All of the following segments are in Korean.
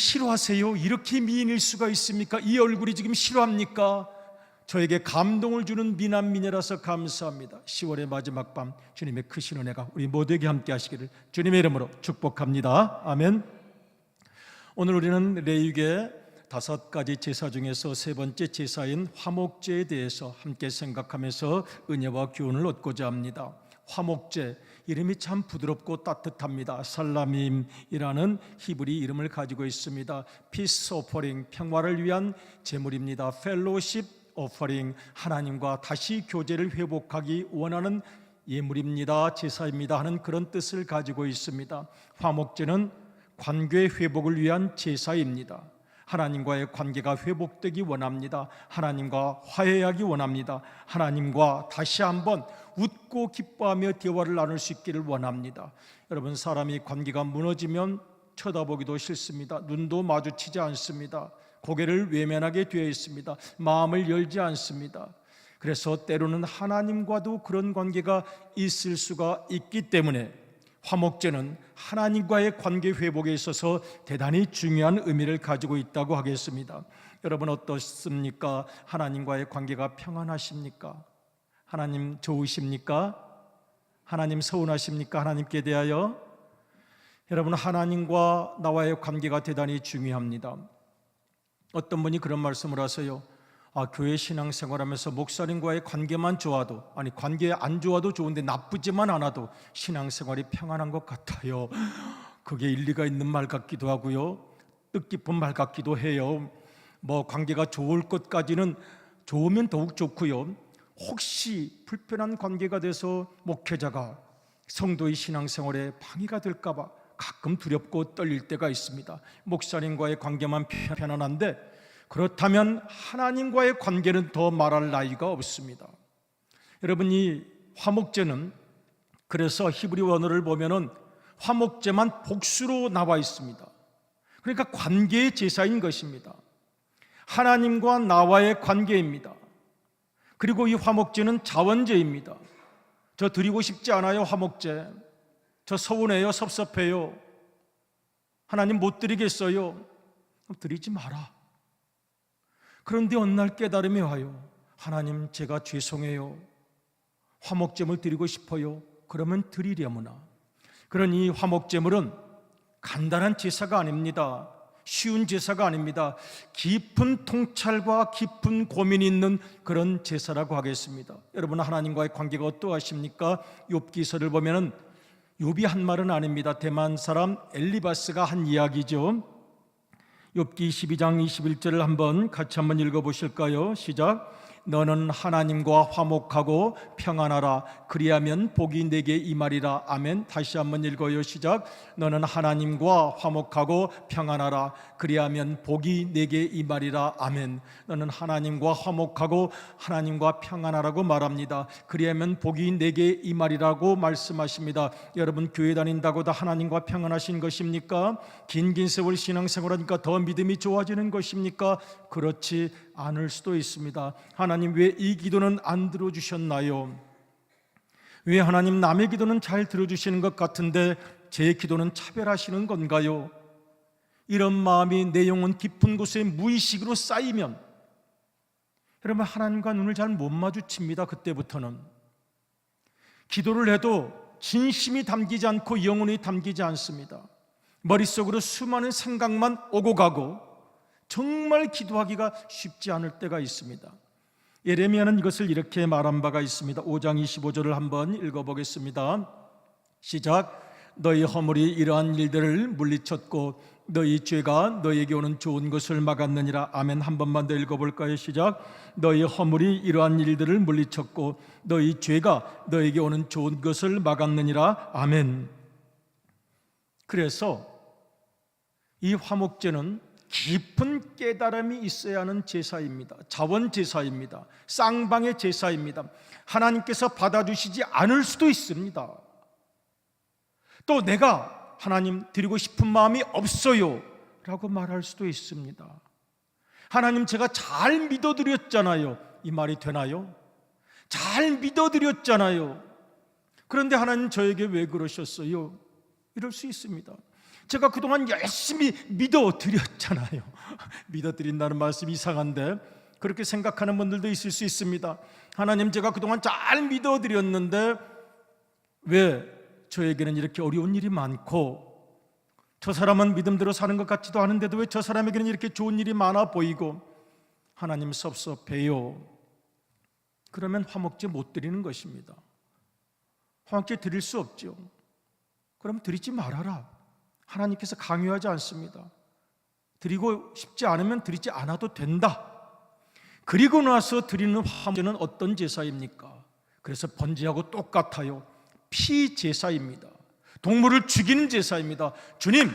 싫어하세요? 이렇게 미인일 수가 있습니까? 이 얼굴이 지금 싫어합니까? 저에게 감동을 주는 미남미녀라서 감사합니다. 10월의 마지막 밤 주님의 크신 은혜가 우리 모두에게 함께 하시기를 주님의 이름으로 축복합니다. 아멘. 오늘 우리는 레위기의 5가지 제사 중에서 세 번째 제사인 화목제에 대해서 함께 생각하면서 은혜와 교훈을 얻고자 합니다. 화목제, 이름이 참 부드럽고 따뜻합니다. 살라밈이라는 히브리 이름을 가지고 있습니다. Peace offering, 평화를 위한 제물입니다. Fellowship offering, 하나님과 다시 교제를 회복하기 원하는 예물입니다. 제사입니다 하는 그런 뜻을 가지고 있습니다. 화목제는 관계 회복을 위한 제사입니다. 하나님과의 관계가 회복되기 원합니다. 하나님과 화해하기 원합니다. 하나님과 다시 한번 웃고 기뻐하며 대화를 나눌 수 있기를 원합니다. 여러분, 사람이 관계가 무너지면 쳐다보기도 싫습니다. 눈도 마주치지 않습니다. 고개를 외면하게 되어 있습니다. 마음을 열지 않습니다. 그래서 때로는 하나님과도 그런 관계가 있을 수가 있기 때문에 화목제는 하나님과의 관계 회복에 있어서 대단히 중요한 의미를 가지고 있다고 하겠습니다. 여러분 어떻습니까? 하나님과의 관계가 평안하십니까? 하나님 좋으십니까? 하나님 서운하십니까? 하나님께 대하여 여러분, 하나님과 나와의 관계가 대단히 중요합니다. 어떤 분이 그런 말씀을 하세요. 교회 신앙생활하면서 목사님과의 관계만 좋아도, 아니 관계 안 좋아도 좋은데 나쁘지만 않아도 신앙생활이 평안한 것 같아요. 그게 일리가 있는 말 같기도 하고요, 뜻깊은 말 같기도 해요. 관계가 좋을 것까지는 좋으면 더욱 좋고요, 혹시 불편한 관계가 돼서 목회자가 성도의 신앙생활에 방해가 될까 봐 가끔 두렵고 떨릴 때가 있습니다. 목사님과의 관계만 편안한데 그렇다면 하나님과의 관계는 더 말할 나위가 없습니다. 여러분, 이 화목제는 그래서 히브리 원어를 보면은 화목제만 복수로 나와 있습니다. 그러니까 관계의 제사인 것입니다. 하나님과 나와의 관계입니다. 그리고 이 화목제는 자원제입니다. 저 드리고 싶지 않아요, 화목제. 저 서운해요, 섭섭해요. 하나님 못 드리겠어요. 드리지 마라. 그런데 어느 날 깨달음이 와요. 하나님, 제가 죄송해요. 화목제물 드리고 싶어요. 그러면 드리려무나. 그러니 화목제물은 간단한 제사가 아닙니다. 쉬운 제사가 아닙니다. 깊은 통찰과 깊은 고민이 있는 그런 제사라고 하겠습니다. 여러분, 하나님과의 관계가 어떠하십니까? 욥기서를 보면은 욥이 한 말은 아닙니다. 대만 사람 엘리바스가 한 이야기죠. 욥기 12장 21절을 한번 같이 한번 읽어보실까요? 시작. 너는 하나님과 화목하고 평안하라. 그리하면 복이 내게 임하리라. 아멘. 다시 한번 읽어요. 시작. 너는 하나님과 화목하고 평안하라. 그리하면 복이 내게 임하리라. 아멘. 너는 하나님과 화목하고 하나님과 평안하라고 말합니다. 그리하면 복이 내게 임하리라고 말씀하십니다. 여러분, 교회 다닌다고 다 하나님과 평안하신 것입니까? 긴 세월 신앙생활하니까 더 믿음이 좋아지는 것입니까? 그렇지 않을 수도 있습니다. 하나님, 왜 이 기도는 안 들어주셨나요? 왜 하나님 남의 기도는 잘 들어주시는 것 같은데 제 기도는 차별하시는 건가요? 이런 마음이 내 영혼 깊은 곳에 무의식으로 쌓이면 여러분, 하나님과 눈을 잘 못 마주칩니다. 그때부터는 기도를 해도 진심이 담기지 않고 영혼이 담기지 않습니다. 머릿속으로 수많은 생각만 오고 가고 정말 기도하기가 쉽지 않을 때가 있습니다. 예레미야는 이것을 이렇게 말한 바가 있습니다. 5장 25절을 한번 읽어보겠습니다. 시작. 너희 허물이 이러한 일들을 물리쳤고 너희 죄가 너희에게 오는 좋은 것을 막았느니라. 아멘. 한 번만 더 읽어볼까요? 시작. 너희 허물이 이러한 일들을 물리쳤고 너희 죄가 너희에게 오는 좋은 것을 막았느니라. 아멘. 그래서 이 화목제는 깊은 깨달음이 있어야 하는 제사입니다. 자원 제사입니다. 쌍방의 제사입니다. 하나님께서 받아주시지 않을 수도 있습니다. 또 내가 하나님 드리고 싶은 마음이 없어요 라고 말할 수도 있습니다. 하나님, 제가 잘 믿어드렸잖아요. 이 말이 되나요? 잘 믿어드렸잖아요. 그런데 하나님, 저에게 왜 그러셨어요? 이럴 수 있습니다. 제가 그동안 열심히 믿어드렸잖아요. 믿어드린다는 말씀이 이상한데 그렇게 생각하는 분들도 있을 수 있습니다. 하나님, 제가 그동안 잘 믿어드렸는데 왜 저에게는 이렇게 어려운 일이 많고, 저 사람은 믿음대로 사는 것 같지도 않은데도 왜 저 사람에게는 이렇게 좋은 일이 많아 보이고, 하나님 섭섭해요. 그러면 화목제 못 드리는 것입니다. 화목제 드릴 수 없죠. 그럼 드리지 말아라. 하나님께서 강요하지 않습니다. 드리고 싶지 않으면 드리지 않아도 된다. 그리고 나서 드리는 화목제는 어떤 제사입니까? 그래서 번제하고 똑같아요. 피제사입니다. 동물을 죽이는 제사입니다. 주님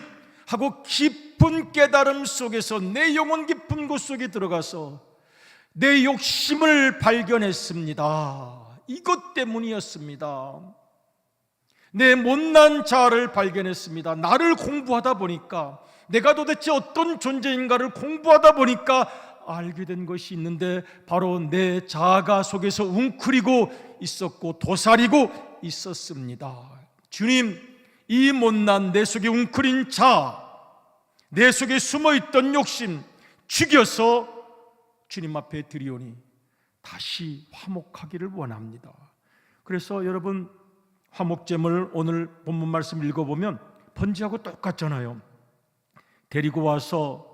하고 깊은 깨달음 속에서 내 영혼 깊은 곳 속에 들어가서 내 욕심을 발견했습니다. 이것 때문이었습니다. 내 못난 자아를 발견했습니다. 나를 공부하다 보니까, 내가 도대체 어떤 존재인가를 공부하다 보니까 알게 된 것이 있는데, 바로 내 자아가 속에서 웅크리고 있었고 도사리고 있었습니다. 주님, 이 못난 내 속에 웅크린 자아, 내 속에 숨어있던 욕심 죽여서 주님 앞에 드리오니 다시 화목하기를 원합니다. 그래서 여러분, 화목제물 오늘 본문 말씀 읽어보면 번제하고 똑같잖아요. 데리고 와서,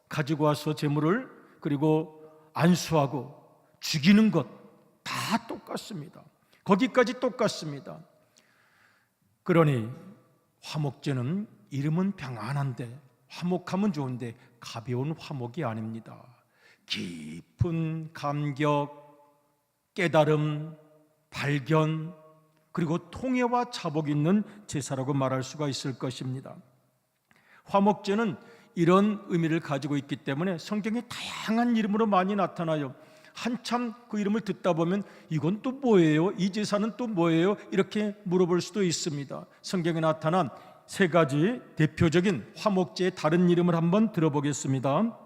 가지고 와서 제물을, 그리고 안수하고 죽이는 것 다 똑같습니다. 거기까지 똑같습니다. 그러니 화목제는 이름은 평안한데, 화목하면 좋은데 가벼운 화목이 아닙니다. 깊은 감격, 깨달음, 발견, 그리고 통해와 자복이 있는 제사라고 말할 수가 있을 것입니다. 화목제는 이런 의미를 가지고 있기 때문에 성경에 다양한 이름으로 많이 나타나요. 한참 그 이름을 듣다 보면 이건 또 뭐예요? 이 제사는 또 뭐예요? 이렇게 물어볼 수도 있습니다. 성경에 나타난 세 가지 대표적인 화목제의 다른 이름을 한번 들어보겠습니다.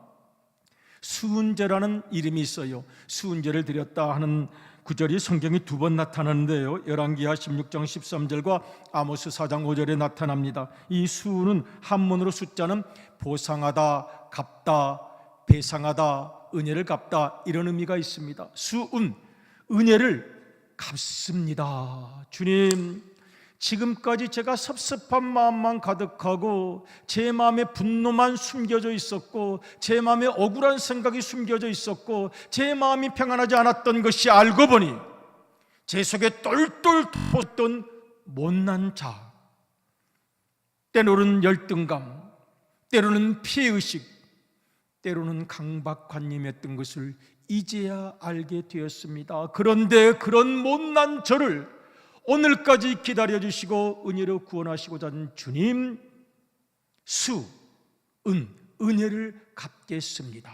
수은제라는 이름이 있어요. 수은제를 드렸다 하는 구절이 성경에 두 번 나타나는데요, 열왕기하 16장 13절과 아모스 4장 5절에 나타납니다. 이 수는 한문으로 숫자는 보상하다, 갚다, 배상하다, 은혜를 갚다, 이런 의미가 있습니다. 수은, 은혜를 갚습니다. 주님, 지금까지 제가 섭섭한 마음만 가득하고 제 마음에 분노만 숨겨져 있었고 제 마음에 억울한 생각이 숨겨져 있었고 제 마음이 평안하지 않았던 것이 알고 보니 제 속에 똘똘 터졌던 못난 자, 때로는 열등감, 때로는 피해의식, 때로는 강박관념이었던 것을 이제야 알게 되었습니다. 그런데 그런 못난 저를 오늘까지 기다려주시고 은혜로 구원하시고자 하는 주님, 은혜를 갚겠습니다.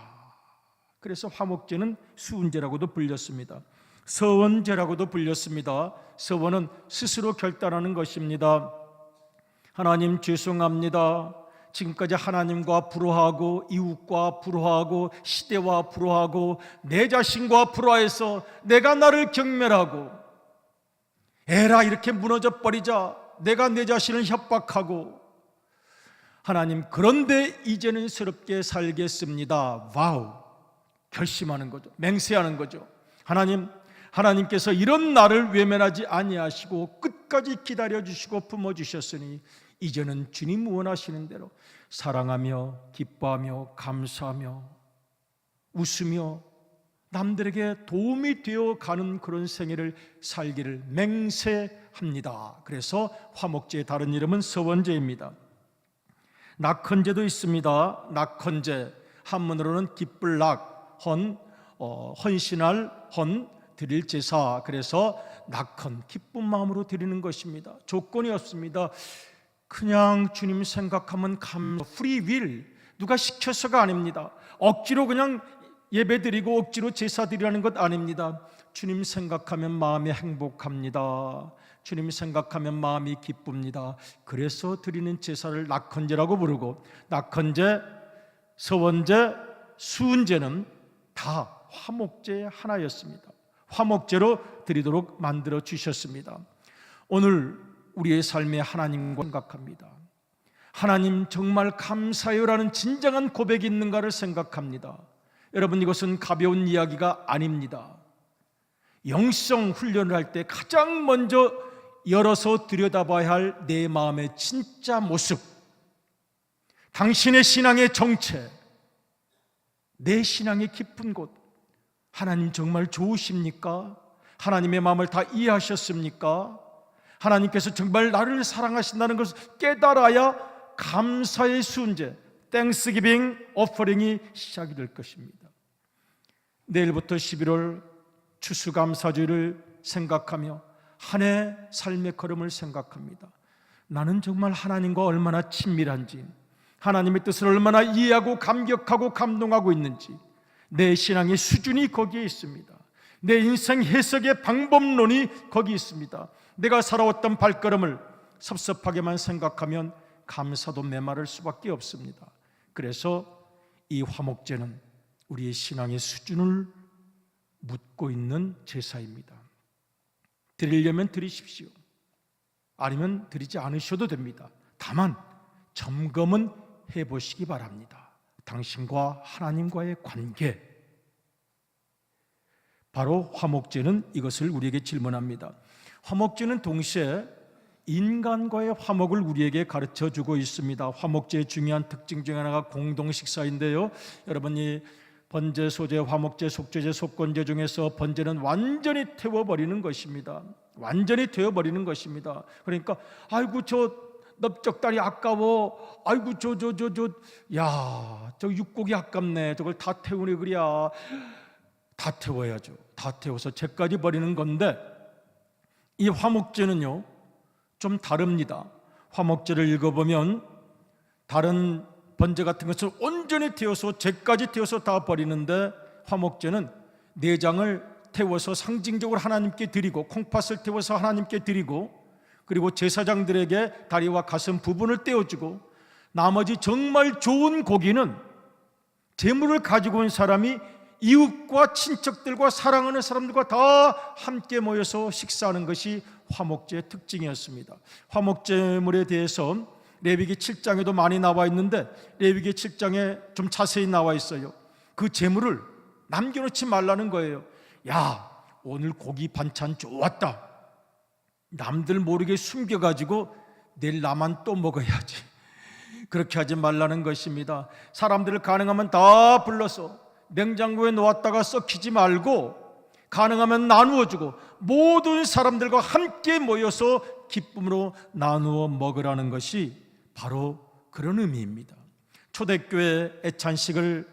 그래서 화목제는 수은제라고도 불렸습니다. 서원제라고도 불렸습니다. 서원은 스스로 결단하는 것입니다. 하나님, 죄송합니다. 지금까지 하나님과 불화하고 이웃과 불화하고 시대와 불화하고 내 자신과 불화해서 내가 나를 경멸하고 에라 이렇게 무너져 버리자 내가 내 자신을 협박하고, 하나님, 그런데 이제는 새롭게 살겠습니다. 와우, 결심하는 거죠. 맹세하는 거죠. 하나님께서 이런 나를 외면하지 아니하시고 끝까지 기다려주시고 품어주셨으니 이제는 주님 원하시는 대로 사랑하며 기뻐하며 감사하며 웃으며 남들에게 도움이 되어 가는 그런 생애를 살기를 맹세합니다. 그래서 화목제의 다른 이름은 서원제입니다. 낙헌제도 있습니다. 낙헌제, 한문으로는 기쁠 낙, 헌신할 헌, 드릴 제사. 그래서 낙헌, 기쁜 마음으로 드리는 것입니다. 조건이 없습니다. 그냥 주님 생각하면 프리윌, 누가 시켜서가 아닙니다. 억지로 그냥 예배드리고 억지로 제사드리라는 것 아닙니다. 주님 생각하면 마음이 행복합니다. 주님 생각하면 마음이 기쁩니다. 그래서 드리는 제사를 낙헌제라고 부르고, 낙헌제, 서원제, 수은제는 다 화목제의 하나였습니다. 화목제로 드리도록 만들어 주셨습니다. 오늘 우리의 삶에 하나님과 생각합니다. 하나님 정말 감사해요라는 진정한 고백이 있는가를 생각합니다. 여러분, 이것은 가벼운 이야기가 아닙니다. 영성 훈련을 할 때 가장 먼저 열어서 들여다봐야 할 내 마음의 진짜 모습, 당신의 신앙의 정체, 내 신앙의 깊은 곳, 하나님 정말 좋으십니까? 하나님의 마음을 다 이해하셨습니까? 하나님께서 정말 나를 사랑하신다는 것을 깨달아야 감사의 순제, 땡스기빙 오퍼링이 시작이 될 것입니다. 내일부터 11월 추수감사주를 생각하며 한 해 삶의 걸음을 생각합니다. 나는 정말 하나님과 얼마나 친밀한지, 하나님의 뜻을 얼마나 이해하고 감격하고 감동하고 있는지, 내 신앙의 수준이 거기에 있습니다. 내 인생 해석의 방법론이 거기 있습니다. 내가 살아왔던 발걸음을 섭섭하게만 생각하면 감사도 메마를 수밖에 없습니다. 그래서 이 화목제는 우리의 신앙의 수준을 묻고 있는 제사입니다. 드리려면 드리십시오. 아니면 드리지 않으셔도 됩니다. 다만 점검은 해보시기 바랍니다. 당신과 하나님과의 관계, 바로 화목제는 이것을 우리에게 질문합니다. 화목제는 동시에 인간과의 화목을 우리에게 가르쳐주고 있습니다. 화목제의 중요한 특징 중에 하나가 공동식사인데요, 여러분이 번제, 소제, 화목제, 속죄제, 속건제 중에서 번제는 완전히 태워버리는 것입니다. 완전히 태워버리는 것입니다. 그러니까 아이고 저 넓적다리 아까워, 아이고 저 육고기 아깝네, 저걸 다 태우네 그랴. 다 태워야죠. 다 태워서 죄까지 버리는 건데, 이 화목제는요 좀 다릅니다. 화목제를 읽어보면 다른 번제 같은 것을 온전히 태워서 죄까지 태워서 다 버리는데, 화목제는 내장을 태워서 상징적으로 하나님께 드리고, 콩팥을 태워서 하나님께 드리고, 그리고 제사장들에게 다리와 가슴 부분을 떼어주고, 나머지 정말 좋은 고기는 제물을 가지고 온 사람이 이웃과 친척들과 사랑하는 사람들과 다 함께 모여서 식사하는 것이 화목제의 특징이었습니다. 화목제물에 대해서 레위기 7장에도 많이 나와 있는데, 레위기 7장에 좀 자세히 나와 있어요. 그 제물을 남겨놓지 말라는 거예요. 야, 오늘 고기 반찬 좋았다, 남들 모르게 숨겨가지고 내일 나만 또 먹어야지, 그렇게 하지 말라는 것입니다. 사람들을 가능하면 다 불러서 냉장고에 놓았다가 썩히지 말고, 가능하면 나누어주고 모든 사람들과 함께 모여서 기쁨으로 나누어 먹으라는 것이 바로 그런 의미입니다. 초대교회 애찬식을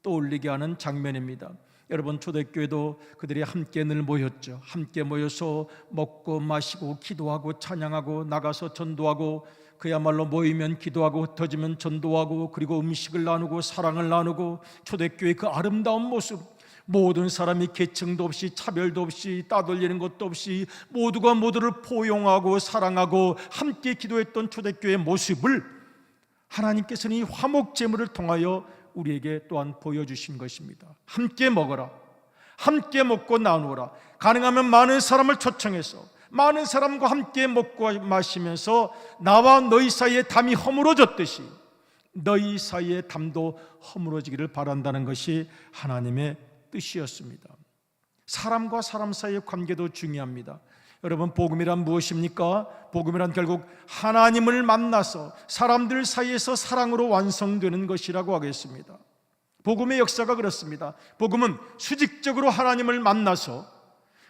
떠올리게 하는 장면입니다. 여러분, 초대교회도 그들이 함께 늘 모였죠. 함께 모여서 먹고 마시고 기도하고 찬양하고 나가서 전도하고, 그야말로 모이면 기도하고 흩어지면 전도하고, 그리고 음식을 나누고 사랑을 나누고, 초대교회의 그 아름다운 모습, 모든 사람이 계층도 없이 차별도 없이 따돌리는 것도 없이 모두가 모두를 포용하고 사랑하고 함께 기도했던 초대교회의 모습을 하나님께서는 이 화목제물을 통하여 우리에게 또한 보여주신 것입니다. 함께 먹어라, 함께 먹고 나누어라. 가능하면 많은 사람을 초청해서 많은 사람과 함께 먹고 마시면서 나와 너희 사이에 담이 허물어졌듯이 너희 사이에 담도 허물어지기를 바란다는 것이 하나님의 뜻이었습니다. 사람과 사람 사이의 관계도 중요합니다. 여러분, 복음이란 무엇입니까? 복음이란 결국 하나님을 만나서 사람들 사이에서 사랑으로 완성되는 것이라고 하겠습니다. 복음의 역사가 그렇습니다. 복음은 수직적으로 하나님을 만나서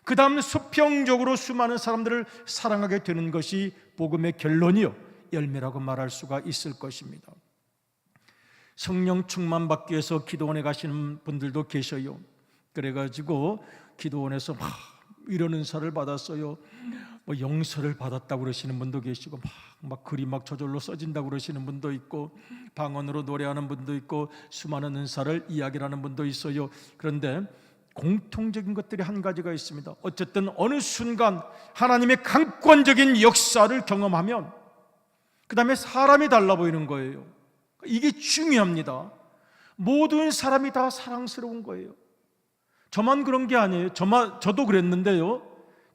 그 다음 수평적으로 수많은 사람들을 사랑하게 되는 것이 복음의 결론이요 열매라고 말할 수가 있을 것입니다. 성령 충만 받기 위해서 기도원에 가시는 분들도 계셔요. 그래가지고 기도원에서 막 이런 은사를 받았어요, 뭐 영서를 받았다고 그러시는 분도 계시고, 막 글이 막 저절로 써진다고 그러시는 분도 있고, 방언으로 노래하는 분도 있고, 수많은 은사를 이야기하는 분도 있어요. 그런데 공통적인 것들이 한 가지가 있습니다. 어쨌든 어느 순간 하나님의 강권적인 역사를 경험하면 그 다음에 사람이 달라 보이는 거예요. 이게 중요합니다. 모든 사람이 다 사랑스러운 거예요. 저만 그런 게 아니에요. 저도 그랬는데요,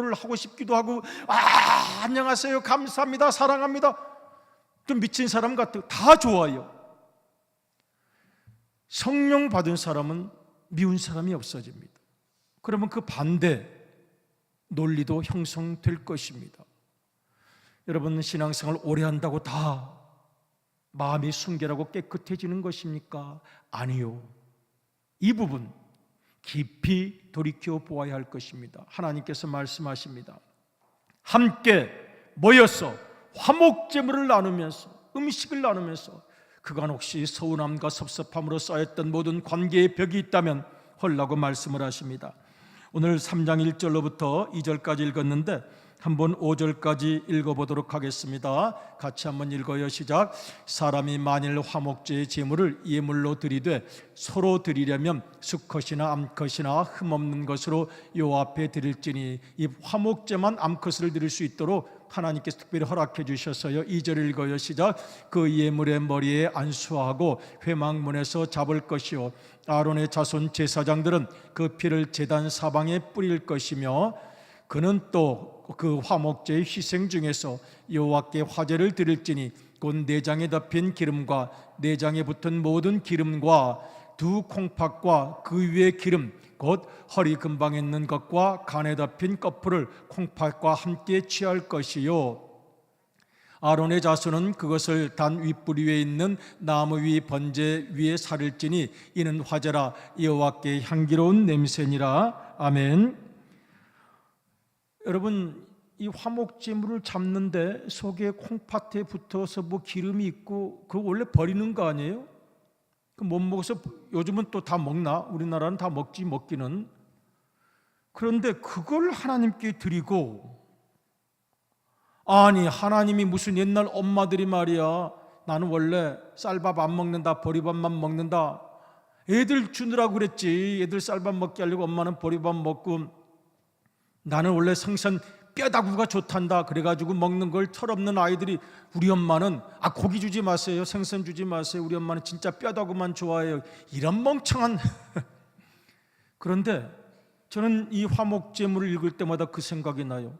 뽀뽀를 하고 싶기도 하고, 안녕하세요, 감사합니다, 사랑합니다, 좀 미친 사람 같아요. 다 좋아요. 성령 받은 사람은 미운 사람이 없어집니다. 그러면 그 반대 논리도 형성될 것입니다. 여러분, 신앙생활 오래 한다고 다 마음이 순결하고 깨끗해지는 것입니까? 아니요. 이 부분 깊이 돌이켜 보아야 할 것입니다. 하나님께서 말씀하십니다. 함께 모여서 화목제물을 나누면서, 음식을 나누면서 그간 혹시 서운함과 섭섭함으로 쌓였던 모든 관계의 벽이 있다면 헐라고 말씀을 하십니다. 오늘 3장 1절로부터 2절까지 읽었는데 한번 5절까지 읽어보도록 하겠습니다. 같이 한번 읽어요. 시작. 사람이 만일 화목제의 제물을 예물로 드리되 서로 드리려면 수컷이나 암컷이나 흠없는 것으로 여호와 앞에 드릴지니, 이 화목제만 암컷을 드릴 수 있도록 하나님께서 특별히 허락해 주셨어요. 2절 읽어요. 시작. 그 예물의 머리에 안수하고 회막문에서 잡을 것이요, 아론의 자손 제사장들은 그 피를 제단 사방에 뿌릴 것이며, 그는 또 그 화목제의 희생 중에서 여호와께 화제를 드릴지니, 곧 내장에 덮인 기름과 내장에 붙은 모든 기름과 두 콩팥과 그 위에 기름, 곧 허리 근방에 있는 것과 간에 덮인 꺼풀을 콩팥과 함께 취할 것이요, 아론의 자손은 그것을 단 윗뿌리 위에 있는 나무 위 번제 위에 사를지니, 이는 화제라, 여호와께 향기로운 냄새니라. 아멘. 여러분, 이 화목제물을 잡는데 속에 콩팥에 붙어서 뭐 기름이 있고, 그거 원래 버리는 거 아니에요? 그 못 먹어서, 요즘은 또 다 먹나? 우리나라는 다 먹지, 먹기는. 그런데 그걸 하나님께 드리고, 아니 하나님이 무슨 옛날 엄마들이 말이야, 나는 원래 쌀밥 안 먹는다, 보리밥만 먹는다, 애들 주느라고 그랬지, 애들 쌀밥 먹게 하려고 엄마는 보리밥 먹고, 나는 원래 생선 뼈다구가 좋단다, 그래가지고 먹는 걸 철없는 아이들이, 우리 엄마는 고기 주지 마세요, 생선 주지 마세요, 우리 엄마는 진짜 뼈다구만 좋아해요, 이런 멍청한 그런데 저는 이 화목제물을 읽을 때마다 그 생각이 나요.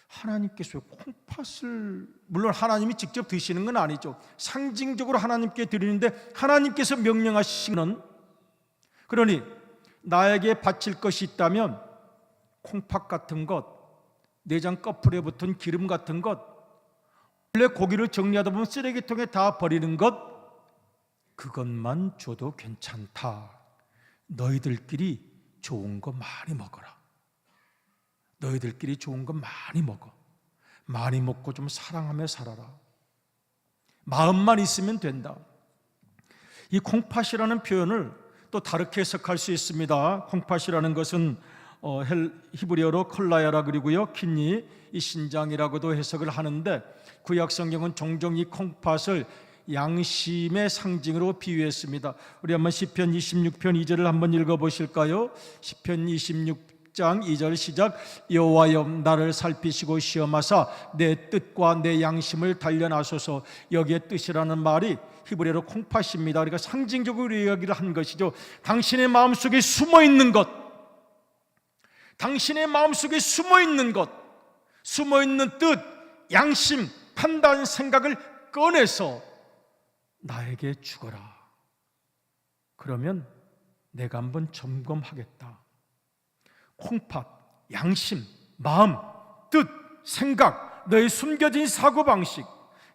하나님께서 콩팥을, 물론 하나님이 직접 드시는 건 아니죠, 상징적으로 하나님께 드리는데 하나님께서 명령하시는, 그러니 나에게 바칠 것이 있다면 콩팥 같은 것, 내장 꺼풀에 붙은 기름 같은 것, 원래 고기를 정리하다 보면 쓰레기통에 다 버리는 것, 그것만 줘도 괜찮다. 너희들끼리 좋은 거 많이 먹어라. 너희들끼리 좋은 거 많이 먹어. 많이 먹고 좀 사랑하며 살아라. 마음만 있으면 된다. 이 콩팥이라는 표현을 또 다르게 해석할 수 있습니다. 콩팥이라는 것은 히브리어로 콜라야라 그리고요, 킨니, 이 신장이라고도 해석을 하는데, 구약 성경은 종종 이 콩팥을 양심의 상징으로 비유했습니다. 우리 한번 시편 26편 2절을 한번 읽어보실까요? 시편 26장 2절 시작. 여호와여, 나를 살피시고 시험하사 내 뜻과 내 양심을 단련하소서. 여기에 뜻이라는 말이 히브리어로 콩팥입니다. 그러니까 상징적으로 이야기를 한 것이죠. 당신의 마음속에 숨어있는 것, 당신의 마음속에 숨어있는 것, 숨어있는 뜻, 양심, 판단, 생각을 꺼내서 나에게 주거라. 그러면 내가 한번 점검하겠다. 콩팥, 양심, 마음, 뜻, 생각, 너의 숨겨진 사고방식.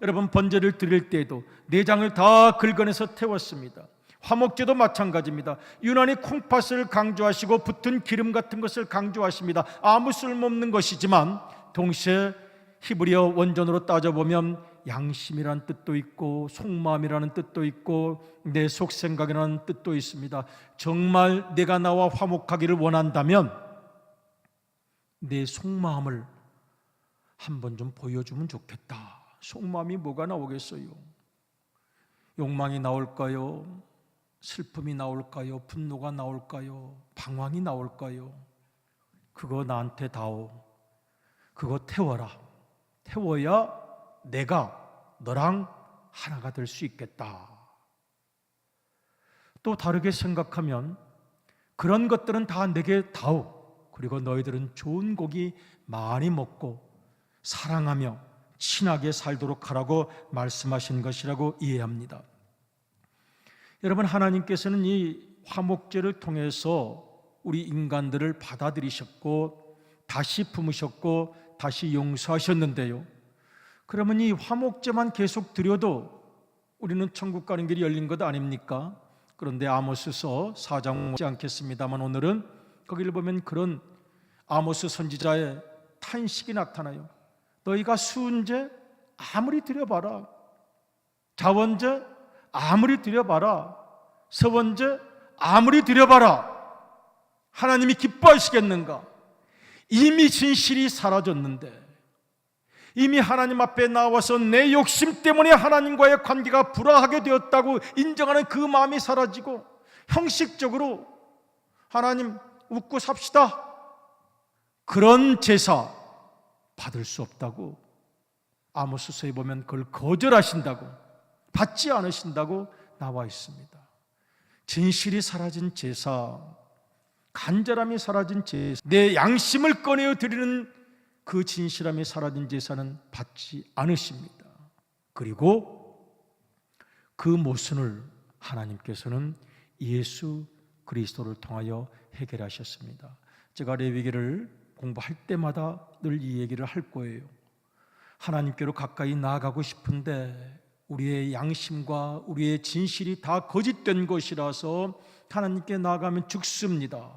여러분, 번제를 드릴 때에도 내장을 다 긁어내서 태웠습니다. 화목제도 마찬가지입니다. 유난히 콩팥을 강조하시고 붙은 기름 같은 것을 강조하십니다. 아무 쓸모없는 것이지만 동시에 히브리어 원전으로 따져보면 양심이라는 뜻도 있고 속마음이라는 뜻도 있고 내 속생각이라는 뜻도 있습니다. 정말 내가 나와 화목하기를 원한다면 내 속마음을 한번 좀 보여주면 좋겠다. 속마음이 뭐가 나오겠어요? 욕망이 나올까요? 슬픔이 나올까요? 분노가 나올까요? 방황이 나올까요? 그거 나한테 다오. 그거 태워라. 태워야 내가 너랑 하나가 될 수 있겠다. 또 다르게 생각하면 그런 것들은 다 내게 다오. 그리고 너희들은 좋은 고기 많이 먹고 사랑하며 친하게 살도록 하라고 말씀하신 것이라고 이해합니다. 여러분, 하나님께서는 이 화목제를 통해서 우리 인간들을 받아들이셨고 다시 품으셨고 다시 용서하셨는데요, 그러면 이 화목제만 계속 드려도 우리는 천국 가는 길이 열린 것 아닙니까? 그런데 아모스서 4장 보지 않겠습니다만 오늘은 거기를 보면 그런 아모스 선지자의 탄식이 나타나요. 너희가 수은제 아무리 드려봐라, 자원제 아무리 드려봐라, 서원제 아무리 드려봐라, 하나님이 기뻐하시겠는가? 이미 진실이 사라졌는데, 이미 하나님 앞에 나와서 내 욕심 때문에 하나님과의 관계가 불화하게 되었다고 인정하는 그 마음이 사라지고 형식적으로 하나님 웃고 삽시다, 그런 제사 받을 수 없다고 아모스서에 보면 그걸 거절하신다고, 받지 않으신다고 나와 있습니다. 진실이 사라진 제사, 간절함이 사라진 제사, 내 양심을 꺼내어 드리는 그 진실함이 사라진 제사는 받지 않으십니다. 그리고 그 모순을 하나님께서는 예수 그리스도를 통하여 해결하셨습니다. 제가 레위기를 공부할 때마다 늘 이 얘기를 할 거예요. 하나님께로 가까이 나아가고 싶은데 우리의 양심과 우리의 진실이 다 거짓된 것이라서 하나님께 나아가면 죽습니다.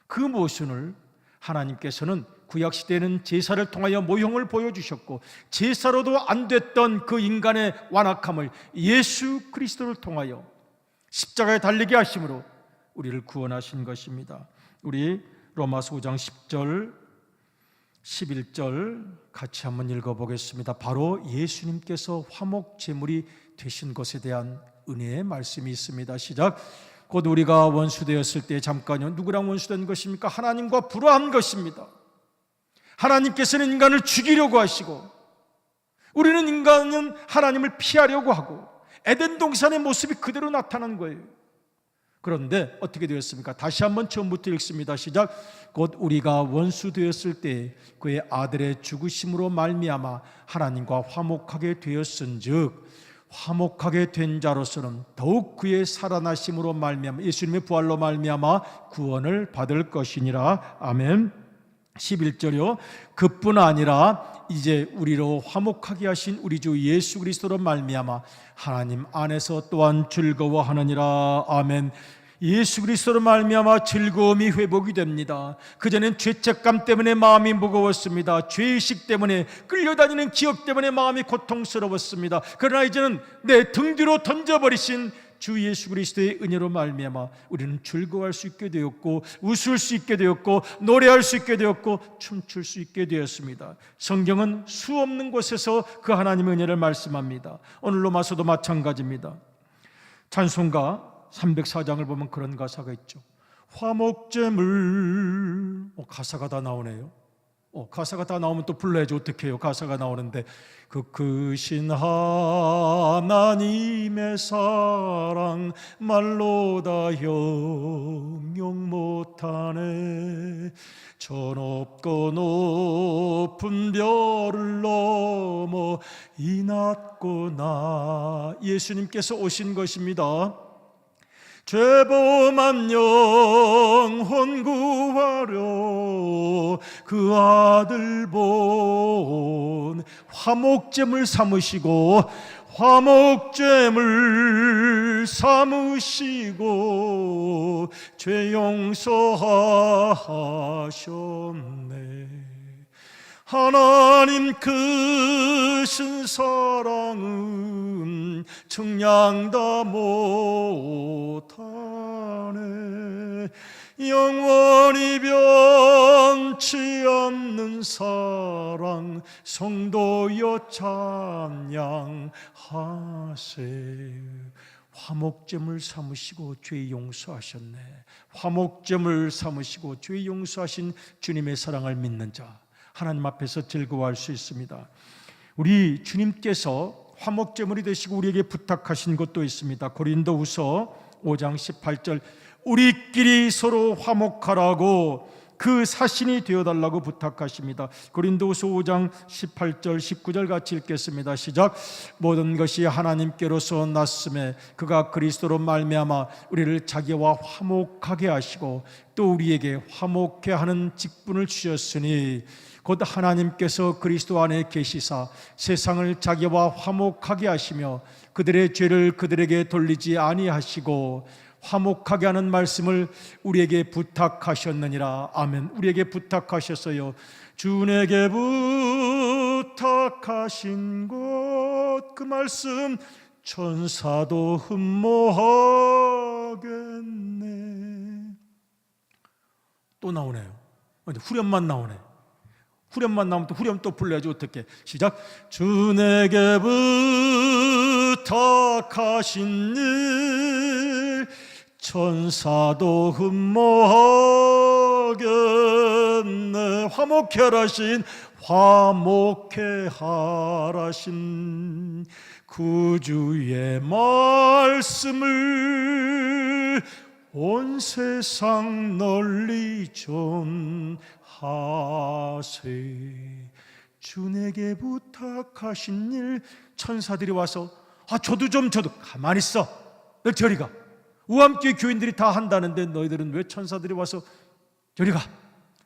그 모순을 하나님께서는 구약시대에는 제사를 통하여 모형을 보여주셨고, 제사로도 안 됐던 그 인간의 완악함을 예수 그리스도를 통하여 십자가에 달리게 하심으로 우리를 구원하신 것입니다. 우리 로마서 5장 10절 11절 같이 한번 읽어보겠습니다. 바로 예수님께서 화목제물이 되신 것에 대한 은혜의 말씀이 있습니다. 시작. 곧 우리가 원수되었을 때, 잠깐요, 누구랑 원수된 것입니까? 하나님과 불화한 것입니다. 하나님께서는 인간을 죽이려고 하시고 우리는 인간은 하나님을 피하려고 하고 에덴 동산의 모습이 그대로 나타난 거예요. 그런데 어떻게 되었습니까? 다시 한번 처음부터 읽습니다. 시작. 곧 우리가 원수 되었을 때 그의 아들의 죽으심으로 말미암아 하나님과 화목하게 되었은즉, 화목하게 된 자로서는 더욱 그의 살아나심으로 말미암아, 예수님의 부활로 말미암아 구원을 받을 것이니라. 아멘. 11절이요. 그뿐 아니라 이제 우리로 화목하게 하신 우리 주 예수 그리스도로 말미암아 하나님 안에서 또한 즐거워하느니라. 아멘. 예수 그리스도로 말미암아 즐거움이 회복이 됩니다. 그전엔 죄책감 때문에 마음이 무거웠습니다. 죄의식 때문에, 끌려다니는 기억 때문에 마음이 고통스러웠습니다. 그러나 이제는 내 등 뒤로 던져버리신 주 예수 그리스도의 은혜로 말미암아 우리는 즐거워할 수 있게 되었고, 웃을 수 있게 되었고, 노래할 수 있게 되었고, 춤출 수 있게 되었습니다. 성경은 수 없는 곳에서 그 하나님의 은혜를 말씀합니다. 오늘 로마서도 마찬가지입니다. 찬송가 304장을 보면 그런 가사가 있죠. 화목제물, 가사가 다 나오네요. 가사가 다 나오면 또 불러야지 어떡해요. 가사가 나오는데, 그 크신 하나님의 사랑 말로 다 형용 못하네. 저 높고 높은 별을 넘어 이 낮고 나, 예수님께서 오신 것입니다. 죄범한 영혼 구하려 그 아들 본 화목제물 삼으시고, 화목제물 삼으시고 죄 용서하셨네. 하나님 크신 사랑은 측량 다 못하네. 영원히 변치 않는 사랑 성도여 찬양하세. 화목제물 삼으시고 죄 용서하셨네. 화목제물 삼으시고 죄 용서하신 주님의 사랑을 믿는 자, 하나님 앞에서 즐거워할 수 있습니다. 우리 주님께서 화목제물이 되시고 우리에게 부탁하신 것도 있습니다. 고린도후서 5장 18절, 우리끼리 서로 화목하라고 그 사신이 되어달라고 부탁하십니다. 고린도후서 5장 18절 19절 같이 읽겠습니다. 시작. 모든 것이 하나님께로서 났음에 그가 그리스도로 말미암아 우리를 자기와 화목하게 하시고 또 우리에게 화목케 하는 직분을 주셨으니 곧 하나님께서 그리스도 안에 계시사 세상을 자기와 화목하게 하시며 그들의 죄를 그들에게 돌리지 아니하시고 화목하게 하는 말씀을 우리에게 부탁하셨느니라. 아멘. 우리에게 부탁하셨어요. 주에게 부탁하신 것, 그 말씀 천사도 흠모하겠네. 또 나오네요. 후렴만 나오네. 후렴만 나오면 또 후렴 또 불러야지 어떻게. 시작. 주에게 부탁하신 일 천사도 흠모하겠네. 화목케 하라신, 화목케 하라신 구주의 말씀을 온 세상 널리 전하세. 주에게 부탁하신 일 천사들이 와서 저도 가만히 있어. 너 저리 가. 우암교회 교인들이 다 한다는데 너희들은 왜 천사들이 와서 저리 가.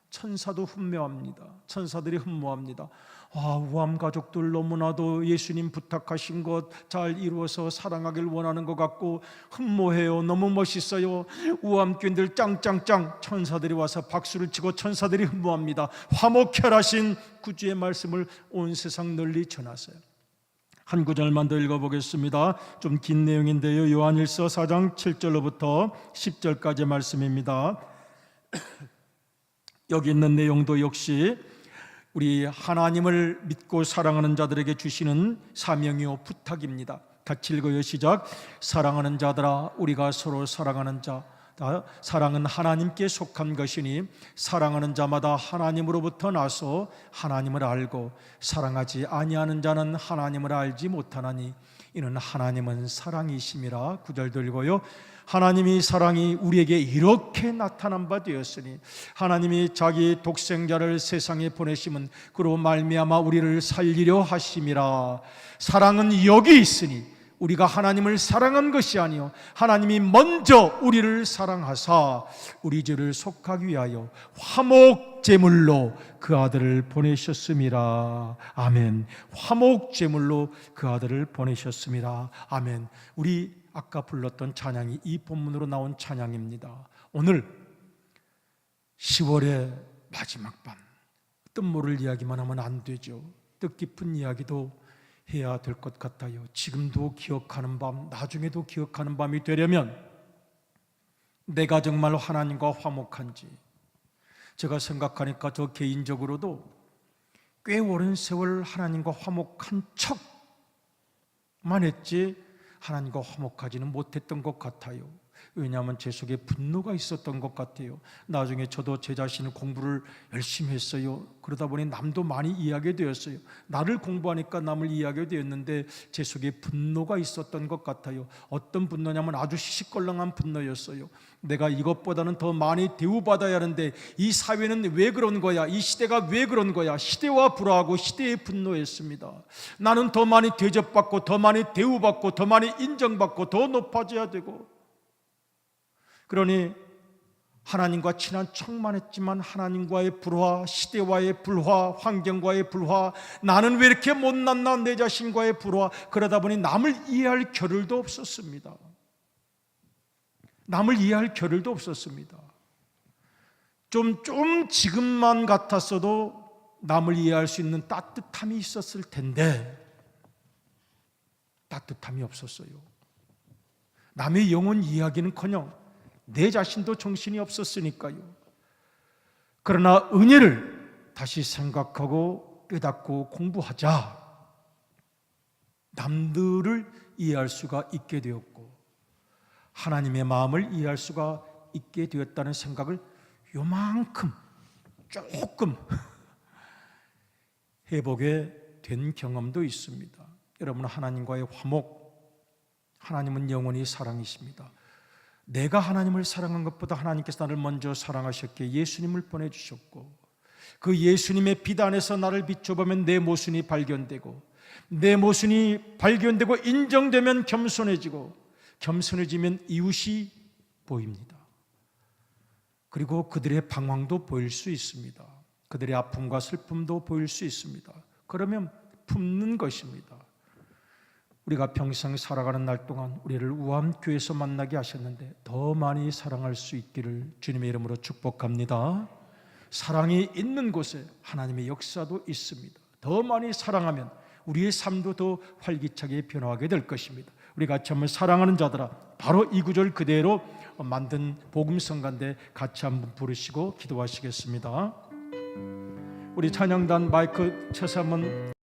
천사도 흠모합니다. 천사들이 흠모합니다. 우암 가족들 너무나도 예수님 부탁하신 것 잘 이루어서 사랑하길 원하는 것 같고 흠모해요. 너무 멋있어요. 우암 교인들 짱짱짱. 천사들이 와서 박수를 치고 천사들이 흠모합니다. 화목케 하라신 구주의 말씀을 온 세상 널리 전하세요. 한 구절만 더 읽어보겠습니다. 좀 긴 내용인데요. 요한일서 4장 7절로부터 10절까지의 말씀입니다. 여기 있는 내용도 역시 우리 하나님을 믿고 사랑하는 자들에게 주시는 사명이요 부탁입니다. 같이 읽어요. 시작. 사랑하는 자들아, 우리가 서로 사랑하는 자, 사랑은 하나님께 속한 것이니 사랑하는 자마다 하나님으로부터 나서 하나님을 알고 사랑하지 아니하는 자는 하나님을 알지 못하나니 이는 하나님은 사랑이심이라. 9절 들고요. 하나님이 사랑이 우리에게 이렇게 나타난 바 되었으니 하나님이 자기 독생자를 세상에 보내심은 그로 말미암아 우리를 살리려 하심이라. 사랑은 여기 있으니 우리가 하나님을 사랑한 것이 아니요 하나님이 먼저 우리를 사랑하사 우리 죄를 속하기 위하여 화목제물로 그 아들을 보내셨음이라. 아멘. 화목제물로 그 아들을 보내셨음이라. 아멘. 우리 아까 불렀던 찬양이 이 본문으로 나온 찬양입니다. 오늘 10월의 마지막 밤, 뜻모를 이야기만 하면 안 되죠. 뜻깊은 이야기도 해야 될 것 같아요. 지금도 기억하는 밤, 나중에도 기억하는 밤이 되려면 내가 정말 하나님과 화목한지, 제가 생각하니까 저 개인적으로도 꽤 오랜 세월 하나님과 화목한 척만 했지 하나님과 화목하지는 못했던 것 같아요. 왜냐하면 제 속에 분노가 있었던 것 같아요. 나중에 저도 제 자신을 공부를 열심히 했어요. 그러다 보니 남도 많이 이해하게 되었어요. 나를 공부하니까 남을 이해하게 되었는데 제 속에 분노가 있었던 것 같아요. 어떤 분노냐면 아주 시시껄렁한 분노였어요. 내가 이것보다는 더 많이 대우받아야 하는데 이 사회는 왜 그런 거야? 이 시대가 왜 그런 거야? 시대와 불화하고 시대에 분노했습니다. 나는 더 많이 대접받고 더 많이 대우받고 더 많이 인정받고 더 높아져야 되고, 그러니 하나님과 친한 척만 했지만 하나님과의 불화, 시대와의 불화, 환경과의 불화, 나는 왜 이렇게 못났나, 내 자신과의 불화, 그러다 보니 남을 이해할 겨를도 없었습니다. 남을 이해할 겨를도 없었습니다. 좀 지금만 같았어도 남을 이해할 수 있는 따뜻함이 있었을 텐데 따뜻함이 없었어요. 남의 영혼 이야기는커녕 내 자신도 정신이 없었으니까요. 그러나 은혜를 다시 생각하고 깨닫고 공부하자 남들을 이해할 수가 있게 되었고, 하나님의 마음을 이해할 수가 있게 되었다는 생각을 요만큼 조금 해보게 된 경험도 있습니다. 여러분, 하나님과의 화목, 하나님은 영원히 사랑이십니다. 내가 하나님을 사랑한 것보다 하나님께서 나를 먼저 사랑하셨기에 예수님을 보내주셨고, 그 예수님의 빛 안에서 나를 비춰보면 내 모순이 발견되고, 내 모순이 발견되고 인정되면 겸손해지고, 겸손해지면 이웃이 보입니다. 그리고 그들의 방황도 보일 수 있습니다. 그들의 아픔과 슬픔도 보일 수 있습니다. 그러면 품는 것입니다. 우리가 평생 살아가는 날 동안 우리를 우암교회에서 만나게 하셨는데 더 많이 사랑할 수 있기를 주님의 이름으로 축복합니다. 사랑이 있는 곳에 하나님의 역사도 있습니다. 더 많이 사랑하면 우리의 삶도 더 활기차게 변화하게 될 것입니다. 우리 같이 한번 사랑하는 자들아, 바로 이 구절 그대로 만든 복음성가인데 같이 한번 부르시고 기도하시겠습니다. 우리 찬양단 마이크 쳐서 한번